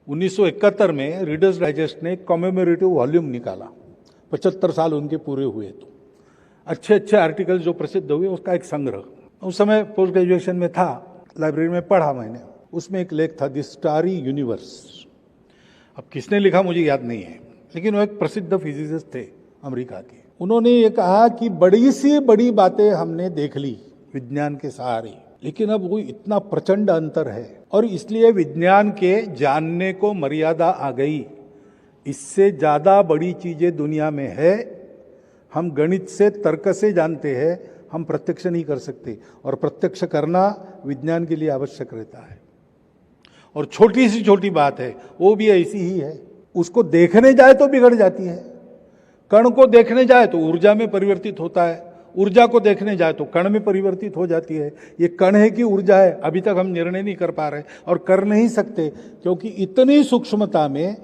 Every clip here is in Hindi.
1971 में रीडर्स डाइजेस्ट ने एक कॉमेमोरेटिव वॉल्यूम निकाला, 75 साल उनके पूरे हुए तो अच्छे अच्छे आर्टिकल जो प्रसिद्ध हुए उसका एक संग्रह। उस समय पोस्ट ग्रेजुएशन में था, लाइब्रेरी में पढ़ा मैंने। उसमें एक लेख था, द स्टारी यूनिवर्स। अब किसने लिखा मुझे याद नहीं है, लेकिन वो एक प्रसिद्ध फिजिसिस्ट थे अमेरिका के। उन्होंने ये कहा कि बड़ी सी बड़ी बातें हमने देख ली विज्ञान के सहारे, लेकिन अब वो इतना प्रचंड अंतर है और इसलिए विज्ञान के जानने को मर्यादा आ गई। इससे ज्यादा बड़ी चीजें दुनिया में है, हम गणित से तर्क से जानते हैं, हम प्रत्यक्ष नहीं कर सकते, और प्रत्यक्ष करना विज्ञान के लिए आवश्यक रहता है। और छोटी सी छोटी बात है, वो भी ऐसी ही है, उसको देखने जाए तो बिगड़ जाती है। कण को देखने जाए तो ऊर्जा में परिवर्तित होता है, ऊर्जा को देखने जाए तो कण में परिवर्तित हो जाती है। ये कण है कि ऊर्जा है, अभी तक हम निर्णय नहीं कर पा रहे और कर नहीं सकते, क्योंकि इतनी सूक्ष्मता में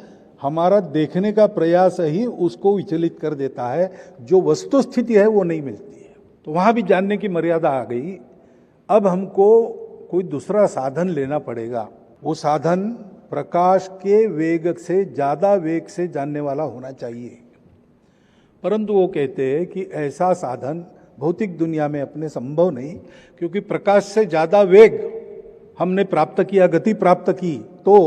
हमारा देखने का प्रयास ही उसको विचलित कर देता है। जो वस्तु स्थिति है वो नहीं मिलती है, तो वहां भी जानने की मर्यादा आ गई। अब हमको कोई दूसरा साधन लेना पड़ेगा। वो साधन प्रकाश के वेग से ज्यादा वेग से जानने वाला होना चाहिए, परंतु वो कहते हैं कि ऐसा साधन भौतिक दुनिया में अपने संभव नहीं, क्योंकि प्रकाश से ज्यादा वेग हमने प्राप्त किया, गति प्राप्त की, तो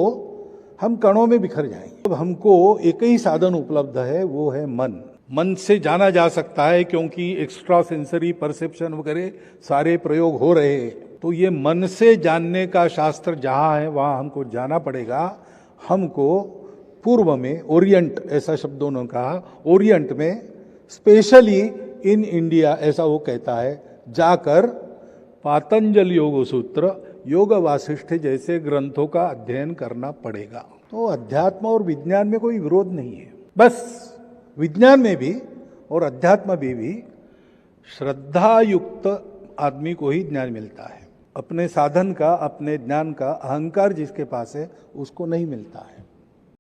हम कणों में बिखर जाएंगे। अब हमको एक ही साधन उपलब्ध है, वो है मन। मन से जाना जा सकता है, क्योंकि एक्स्ट्रा सेंसरी परसेप्शन वगैरह सारे प्रयोग हो रहे हैं। तो ये मन से जानने का शास्त्र जहां है वहां हमको जाना पड़ेगा। हमको पूर्व में ओरिएंट, ऐसा शब्दों ने कहा, ओरिएंट में स्पेशली इन इंडिया, ऐसा वो कहता है, जाकर पातंजल योग सूत्र, योग वासिष्ठ जैसे ग्रंथों का अध्ययन करना पड़ेगा। तो अध्यात्म और विज्ञान में कोई विरोध नहीं है, बस विज्ञान में भी और अध्यात्म में भी श्रद्धा युक्त आदमी को ही ज्ञान मिलता है। अपने साधन का, अपने ज्ञान का अहंकार जिसके पास है उसको नहीं मिलता है।